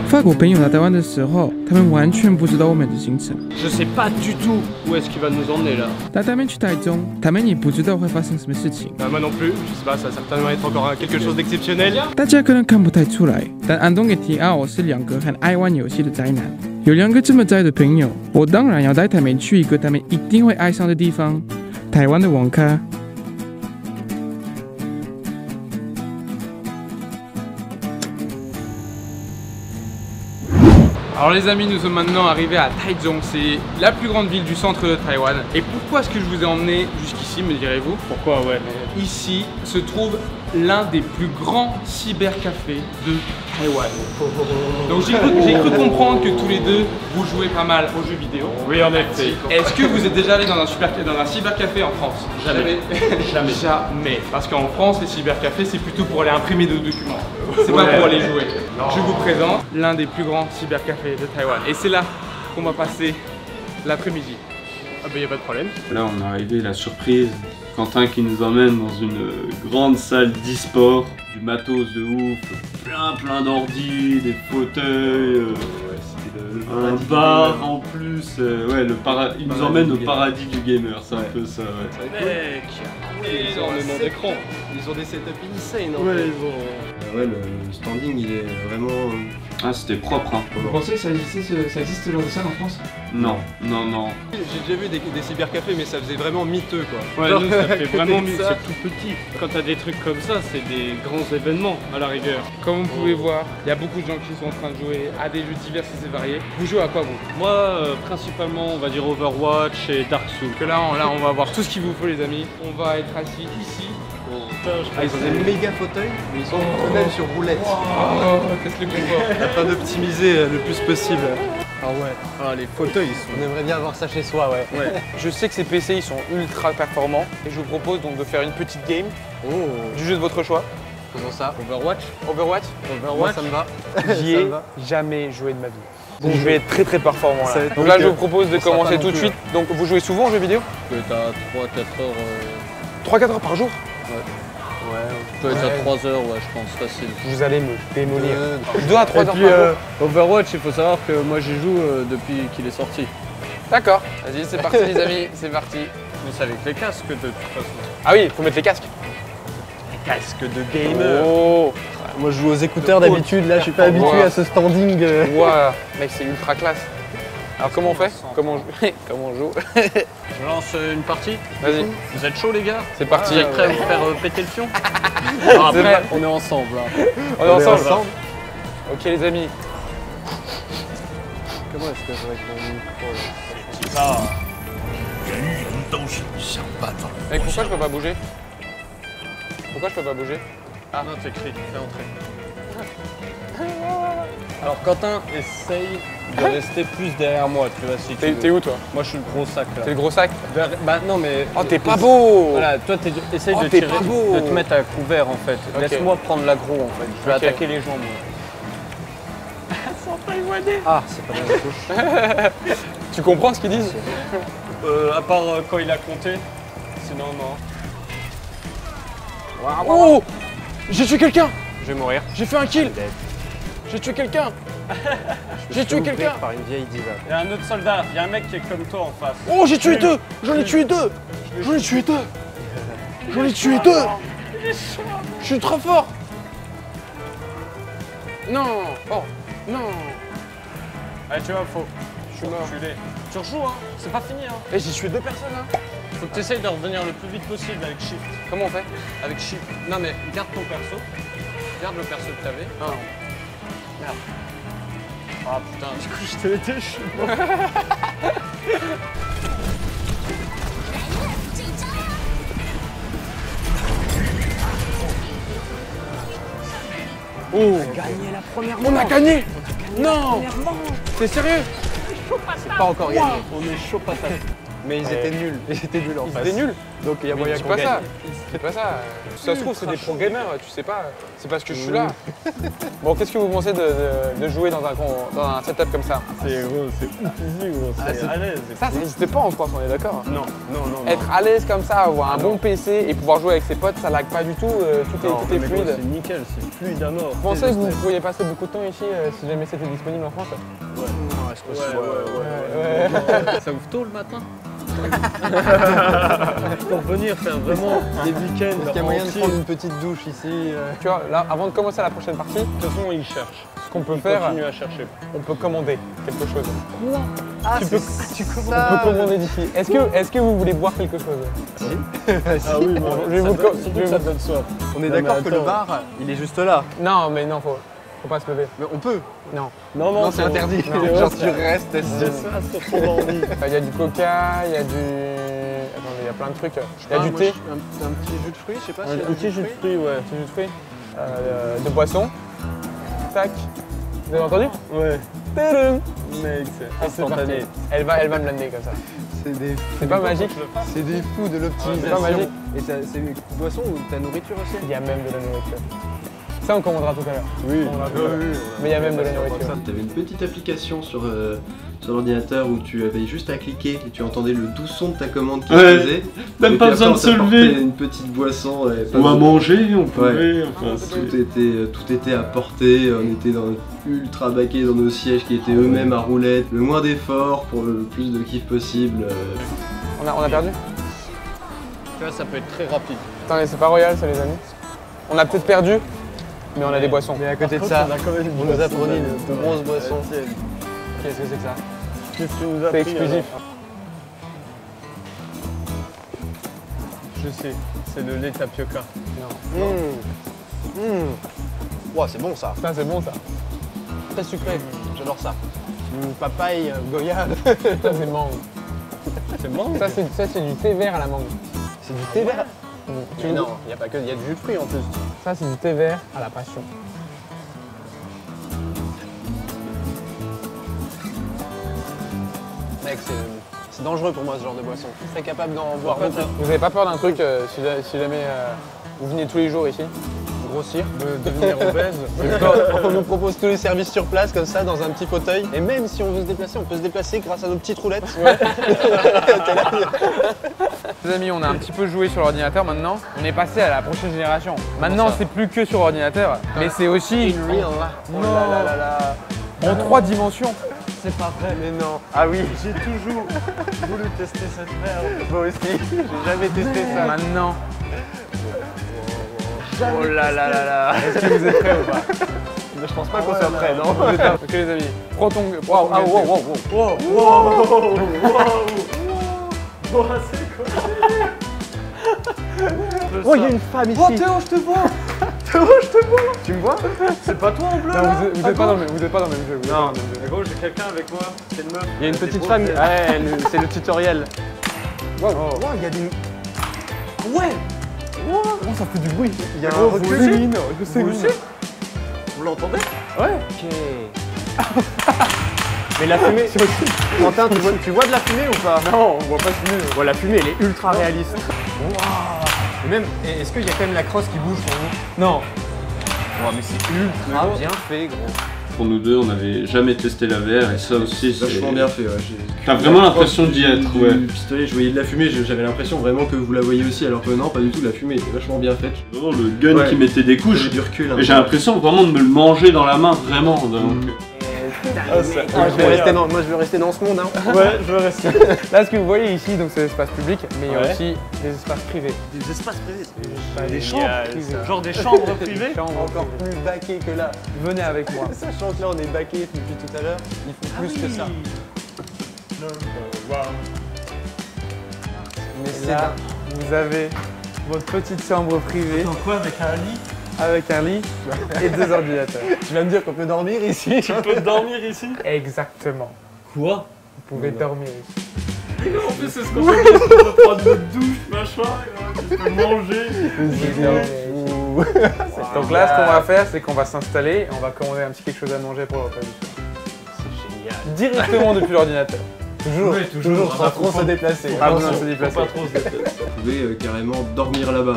法国朋友来台湾的时候，他们完全不知道我们的行程。Je sais pas du tout où est-ce qu'il va nous emmener là. 带他们去台中，他们也不知道会发生什么事情。Moi non plus, je sais pas, ça va certainement être encore quelque chose d'exceptionnel. 大家可能看不太出来，但安东跟提奥是两个很爱玩游戏的宅男。有两个这么宅的朋友，我当然要带他们去一个他们一定会爱上的地方——台湾的网咖。Alors les amis, nous sommes maintenant arrivés à Taichung, c'est la plus grande ville du centre de Taïwan. Et pourquoi est-ce que je vous ai emmené jusqu'ici, me direz-vous? Pourquoi ouais. Ici se trouve l'un des plus grands cybercafés de Taïwan. Donc j'ai cru comprendre que tous les deux, vous jouez pas mal aux jeux vidéo. Oui, en effet. Est-ce que vous êtes déjà allé dans un cybercafé en France? Jamais. Jamais. Jamais. Parce qu'en France, les cybercafés, c'est plutôt pour aller imprimer des documents. C'est pas pour aller jouer. Non. Je vous présente l'un des plus grands cybercafés de Taïwan. Et c'est là qu'on va passer l'après-midi. Ah bah y a pas de problème. Là on est arrivé, la surprise. Quentin qui nous emmène dans une grande salle d'e-sport, du matos de ouf, plein d'ordi, des fauteuils, un bar en plus. Ouais, il nous emmène au paradis du gamer, c'est un peu ça. Ouais. Mec, ils ont énormément d'écran. Ils ont des setups insane. Ouais, ils ont... Ouais, le standing il est vraiment... Ah, c'était propre, hein. Vous pensez que ça existe ce genre de salle en France? Non. J'ai déjà vu des cybercafés, mais ça faisait vraiment miteux quoi. Ouais, genre, nous ça fait vraiment mieux, ça. c'est tout petit. Quand t'as des trucs comme ça, c'est des grands événements à la rigueur. Comme vous pouvez voir, il y a beaucoup de gens qui sont en train de jouer à des jeux divers et variés. Vous jouez à quoi vous? Moi, principalement, on va dire Overwatch et Dark Souls. Que là, on va voir tout ce qu'il vous faut les amis. On va être assis ici. Ah, ils ont des méga fauteuils, mais ils sont eux-mêmes sur roulette. Teste le confort. Afin d'optimiser le plus possible. Ah ouais, ah, les fauteuils ils sont... On aimerait bien avoir ça chez soi, ouais. Je sais que ces PC ils sont ultra performants et je vous propose donc de faire une petite game du jeu de votre choix. Faisons ça. Overwatch. Moi ça me va. J'y ai jamais joué de ma vie. Donc je vais être très performant là. Donc Donc là je vous propose de on sera commencer pas tout de non suite. Donc vous jouez souvent aux jeux vidéo? Tu peux être à 3-4 heures. 3-4 heures par jour? Tu peux être à 3 heures, ouais, je pense, facile. Vous allez me démolir. 2 à 3 heures par jour. Overwatch, il faut savoir que moi j'y joue depuis qu'il est sorti. D'accord, vas-y c'est parti les amis, c'est parti. Mais c'est avec les casques de toute façon. Ah oui, faut mettre les casques. Casque de gamer. Oh. Moi je joue aux écouteurs d'habitude, là je suis pas habitué à ce standing. Ouah, mec c'est ultra classe. Alors comment on fait? Comment on joue? Je lance une partie. Vas-y. Vous êtes chaud les gars? C'est parti. Vous êtes prêts à vous faire péter le fion? Alors après, vrai. on est ensemble là. On est ensemble. Ok les amis. Comment est-ce que je vais avec mon micro là? Ah. Mec pourquoi je peux pas bouger? Pourquoi je peux pas bouger? Ah non, t'écris, fais entrer. Alors Quentin, essaye de rester plus derrière moi, tu vois, si tu veux. T'es où toi? Moi je suis le gros sac là. T'es le gros sac? Bah non mais... Oh t'es pas beau! Voilà, toi essaye Oh, de t'es tirer, pas beau. de te mettre à couvert en fait. Ok. Laisse-moi prendre l'aggro en fait. Je vais Ok. attaquer les gens moi. Ah, c'est pas bien touche. Tu comprends ce qu'ils disent? À part quand il a compté, sinon non. Oh! J'ai tué quelqu'un! Je vais mourir. J'ai fait un kill! J'ai tué quelqu'un! J'ai tué quelqu'un! Par une vieille diva. Il y a un autre soldat, il y a un mec qui est comme toi en face. Oh j'ai tué deux! J'en ai tué deux! J'en ai tué deux! J'en ai tué deux! Je suis trop fort! Non! Oh! Non! Allez tu vois, faut Je suis mort. reculer. Tu rejoues hein, c'est pas fini hein. Et j'ai tué deux personnes hein! Faut que tu essayes de revenir le plus vite possible avec Shift. Comment on fait? Avec Shift. Non mais garde ton perso. Garde le perso que t'avais. Ah. Merde. Ah putain, du coup je t'ai aidé, je suis mort. Oh! On a gagné! Non! T'es sérieux? C'est pas encore gagné. On est chaud patate. Mais ils étaient nuls. Ils étaient nuls en face. C'était nul. Donc il y a moyen dis qu'on pas gagne. ça. C'est pas ça. Si ça se trouve, c'est des pro gamers, tu sais pas. C'est parce que je suis là. Bon, qu'est-ce que vous pensez de jouer dans un setup comme ça? C'est gros, c'est easy gros, c'est à l'aise. Ça n'existait pas en France, on est d'accord? Non. Être à l'aise comme ça, avoir un bon PC et pouvoir jouer avec ses potes, ça lag pas du tout, tout est mais gros, fluide. c'est nickel, c'est fluide à mort. Vous pensez que vous pourriez passer beaucoup de temps ici si jamais c'était disponible en France? Ouais. Ça ouvre tôt le matin. Pour venir faire vraiment des week-ends. Est-ce qu'il y a moyen de entiers. prendre une petite douche ici Tu vois, là, avant de commencer la prochaine partie, De toute façon, ils cherchent. ce qu'on peut Ils faire, continuent à chercher. on peut commander quelque chose. Ah, Tu peux commander d'ici. Est-ce que vous voulez boire quelque chose? Ah oui, bon, Je vais vous co- surtout je vais que ça vous- donne soif. On est Non, mais d'accord que le attends. bar, il est juste là. Non, mais non, faut pas se lever. Mais on peut. Non. Non, c'est interdit. Non. Genre tu restes assis. C'est ça sur ton ordi. Il y a du coca, il y a du... Attendez, il y a plein de trucs. Il y a du thé, Un petit jus de fruits, je sais pas. Un petit jus de fruits, ouais. du jus de fruits, de boisson. Tac. Vous avez entendu? Ouais. Tadam. Mec, c'est C'est parti. instantané. Elle va me l'amener comme ça. C'est pas magique? C'est des fous de C'est pas l'optimisation. magique. Et c'est une boisson ou ta nourriture aussi? Il y a même de la nourriture. Ça, on commandera tout à l'heure. Oui. On commandera tout à l'heure. Mais il y a même de la nourriture. Tu avais une petite application sur l'ordinateur où tu avais juste à cliquer et tu entendais le doux son de ta commande qui Ouais. se faisait. Même Et pas puis besoin de après, se on t'apportait lever. une petite boisson. Pas Ou à de- manger, on pouvait. Enfin, Tout était à portée, on était ultra baqués dans nos sièges qui étaient eux-mêmes à roulettes, le moins d'efforts pour le plus de kiff possible. On a perdu? Tu vois, ça peut être très rapide. Attendez, c'est pas royal ça les amis. On a peut-être perdu, mais on a des boissons. Mais à côté de Par ça, contre, on a quand même une on nous a boisson, fourni là. de grosses boissons. Qu'est-ce que c'est que ça? Qu'est-ce que tu nous as C'est pris, exclusif. alors? Je sais, c'est le lait tapioca. Ouah, c'est bon ça. Ça c'est bon ça. Très sucré. J'adore ça. Papaye, goyave. Ça c'est mangue. C'est bon. Ça c'est du thé vert à la mangue. C'est du thé vert. Tu Mais veux- non, il n'y a pas que, il y a du jus de fruits en plus. Ça c'est du thé vert à la passion. Mec, c'est dangereux pour moi ce genre de boisson. Je serais capable d'en boire beaucoup. Vous avez pas peur d'un truc si jamais vous venez tous les jours ici? Grossir. De devenir obèse. On nous propose tous les services sur place comme ça dans un petit fauteuil. Et même si on veut se déplacer, on peut se déplacer grâce à nos petites roulettes. Les amis, on a un petit peu joué sur l'ordinateur maintenant. On est passé à la prochaine génération. Maintenant, c'est plus que sur ordinateur, mais c'est aussi In real life. Non. Oh là là là. en 3 dimensions. C'est pas vrai. Mais non. Ah oui, j'ai toujours voulu tester cette merde. Moi aussi. J'ai jamais testé ça. Maintenant, Oh là là là là. est-ce que vous êtes prêts ou pas? Je pense pas qu'on soit prêts, non? Ok les amis, prends ton... Wow, Ah, wow, wow, wow. Oh, il y a une femme ici. Théo, je te vois. Tu me vois? C'est pas toi en bleu Non, là vous êtes pas dans le même jeu. Vous êtes pas dans le même jeu. Non, mais gros, j'ai quelqu'un avec moi. C'est une meuf. Il y a une petite femme. Ouais, c'est le tutoriel. Wow. il y a des. Oh, ça fait du bruit. Il y a un Oh, recul. Céline, je sais. Vous l'entendez? Ok. Mais la fumée. Quentin, tu vois de la fumée ou pas? Non, on voit pas ce film. Bon, la fumée, elle est ultra réaliste. Et même, est-ce qu'il y a quand même la crosse qui bouge pour vous? Non. Mais c'est ultra bien fait, gros. Pour nous deux, on n'avait jamais testé la VR et ça aussi, c'est Vachement bien fait, ouais. T'as vraiment l'impression d'y être, ouais. Du pistolet, je voyais de la fumée, j'avais l'impression vraiment que vous la voyez aussi, alors que non, pas du tout, la fumée était vachement bien faite. Vraiment le gun Ouais. qui mettait des J'ai couches. du recul. Et j'ai l'impression vraiment de me le manger dans la main, vraiment. Donc, Moi, je vais rester dans ce monde. Hein. Ouais, je veux rester. Là, ce que vous voyez ici, donc c'est l'espace public, mais il y a Ouais. aussi des espaces privés. Des espaces privés. Des Des chambres chambres privées. Genre des chambres privées. Chambres Encore privées. plus baqué que là. Venez avec moi. Sachant que là, on est baqué depuis tout à l'heure, il faut plus que ça. Mais Et c'est là, vous avez votre petite chambre privée Dans quoi, avec un lit? avec un lit et 2 ordinateurs. Tu vas me dire qu'on peut dormir ici? Tu peux dormir ici? Exactement. Quoi? Vous pouvez dormir ici. En plus, c'est ce qu'on fait. On peut prendre une douche, machin, tu peux manger. Vous pouvez dormir ici. Donc là, ce qu'on va faire, c'est qu'on va s'installer et on va commander un petit quelque chose à manger pour le repas du soir. C'est génial. Directement depuis l'ordinateur. Toujours sans trop se déplacer. Pas besoin de se déplacer. Pas trop se déplacer. Vous pouvez carrément dormir là-bas.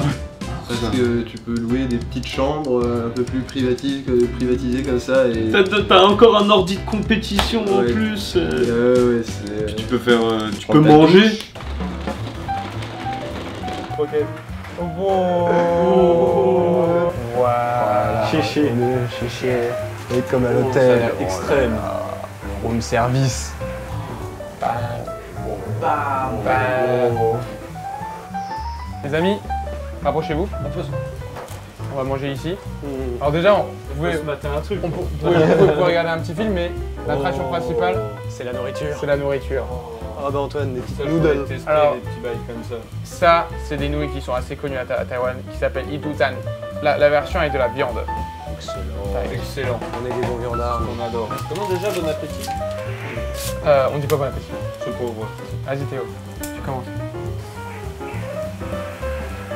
Parce que tu peux louer des petites chambres un peu plus privatisées comme ça et... T'as encore un ordi de compétition en Ouais. plus. ouais, c'est... Puis tu peux faire, tu peux prendre ta manger. douche. Ok. Voilà. Chichi. Chichi. Et comme à Ça a l'hôtel. l'air extrême. Room service. Les amis, rapprochez-vous. On va manger ici. Alors déjà, vous pouvez, Se mater un truc. vous pouvez regarder un petit film, mais l'attraction principale, C'est la nourriture. c'est la nourriture. Ah bah Antoine, des petites Ça, je noodles. voulais tester Alors- des petits bails comme ça. Ça, c'est des nouilles qui sont assez connues à Taïwan, qui s'appellent Ituzan. La version avec de la viande. Excellent. On est des bons viandards. On adore. Comment déjà, bon appétit? On dit pas bon appétit. Ce pauvre. Vas-y Théo, tu commences.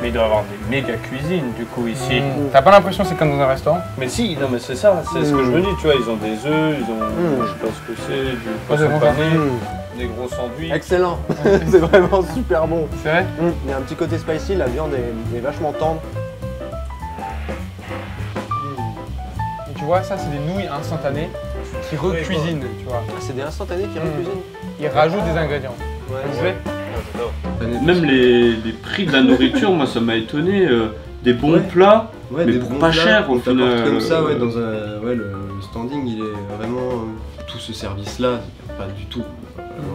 Mais il doit y avoir des méga cuisines du coup ici. T'as pas l'impression que c'est comme dans un restaurant? Mais si, non mais c'est ça, c'est ce que je me dis, tu vois, ils ont des œufs, ils ont, je sais pas ce que c'est, du poisson c'est bon, pané, Mmh. des gros sandwichs. Excellent. C'est vraiment super bon. C'est vrai? Il y a un petit côté spicy, la viande est vachement tendre. Et tu vois, ça, c'est des nouilles instantanées qui recuisinent, tu vois. Ah, c'est des instantanés qui recuisinent. Ils rajoutent des ingrédients. Ouais. Vous voulez? Même les prix de la nourriture, moi ça m'a étonné. Des bons Ouais. plats, Ouais, mais des pour bons pas plats, cher au ils t'apportent final. comme ça, ouais, dans un... Ouais, le standing, il est vraiment... tout ce service-là, pas du tout.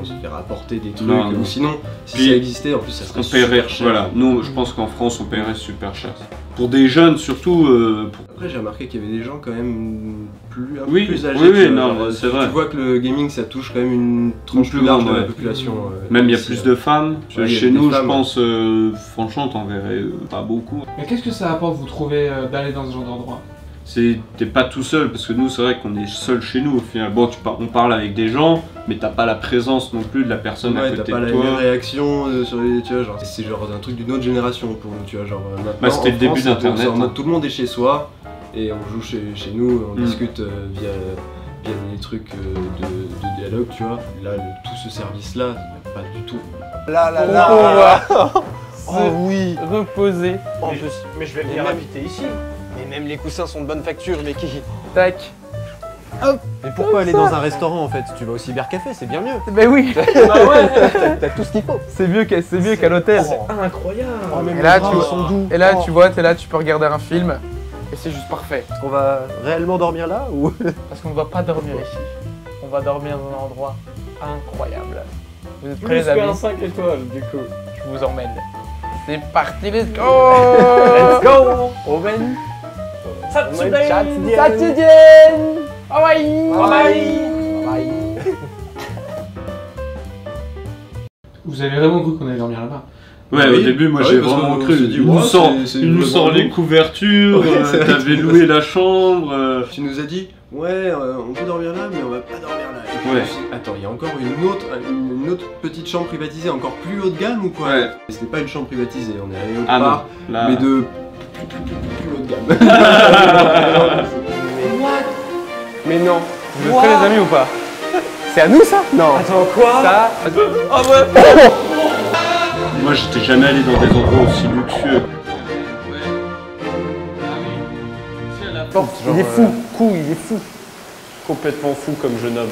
On se faire apporter des trucs, Non, non. ou sinon, si Puis, ça existait, en plus, ça serait On paierait, super cher. voilà. Nous, je pense qu'en France, on paierait super cher. Pour des jeunes, surtout. Après, j'ai remarqué qu'il y avait des gens quand même un peu Oui, plus âgés. oui, oui, que- non, genre, c'est vrai. Tu vois que le gaming, ça touche quand même une tranche Plus plus large de grande, la ouais. population. Même il y a ici, plus de femmes. Ouais, il y a Chez des nous, je femmes. pense, franchement, t'en verrais pas beaucoup. Mais qu'est-ce que ça apporte, vous trouvez, d'aller dans ce genre d'endroit? T'es pas tout seul, parce que nous, c'est vrai qu'on est seul chez nous au final. Bon, on parle avec des gens, mais t'as pas la présence non plus de la personne à Ouais, t'as côté pas de la toi. même réaction sur les, tu vois, genre, c'est genre un truc d'une autre génération pour nous, tu vois, genre maintenant, Bah, c'était en le début France, d'Internet, c'est en mode hein. tout le monde est chez soi et on joue chez nous, on Mm. discute via des trucs de dialogue, tu vois. Là, tout ce service-là, il y a pas du tout. Là là On là. va Oh oui. reposer. En plus, Mais je vais venir habiter ici. mais même les coussins sont de bonne facture, mais qui... Tac. Mais pourquoi aller dans un restaurant en fait? Tu vas au cybercafé, c'est bien mieux. Ben oui, T'as tout ce qu'il faut. c'est mieux qu'à l'hôtel. Incroyable. Oh, même Et là, les draps, tu ils sont doux. Et là, Oh. tu vois, t'es là, tu peux regarder un film. Et c'est juste parfait. On va réellement dormir là ou... Parce qu'on ne va pas dormir ici. On va dormir dans un endroit incroyable. Vous êtes prêts, les Plus qu'un amis? 5 étoiles du coup. Je vous emmène. C'est parti, let's go! Let's go! Oven! Satsudien! Hawaii! Hawaii! Vous avez vraiment cru qu'on allait dormir là-bas? Ouais, Oui. au début, moi Ah j'ai oui, parce vraiment qu'on cru. s'est dit, Il nous ouais, sort, c'est il nous vraiment sort les bon. couvertures, Ouais, c'est vrai t'avais que loué la chambre. Tu nous as dit, ouais, on peut dormir là, mais on va pas dormir là. Et puis, Ouais. je me suis dit, attends, il y a encore une autre petite chambre privatisée, encore plus haut de gamme ou quoi? Ouais. C'était pas une chambre privatisée, on est allé autre Ah non, part, là. mais de plus haut de gamme. Mais non! Vous êtes prêts, les amis, ou pas? C'est à nous ça? Non! Attends, quoi? Ça. Moi j'étais jamais allé dans des endroits aussi luxueux. Il est fou! Il est fou! Complètement fou comme jeune homme.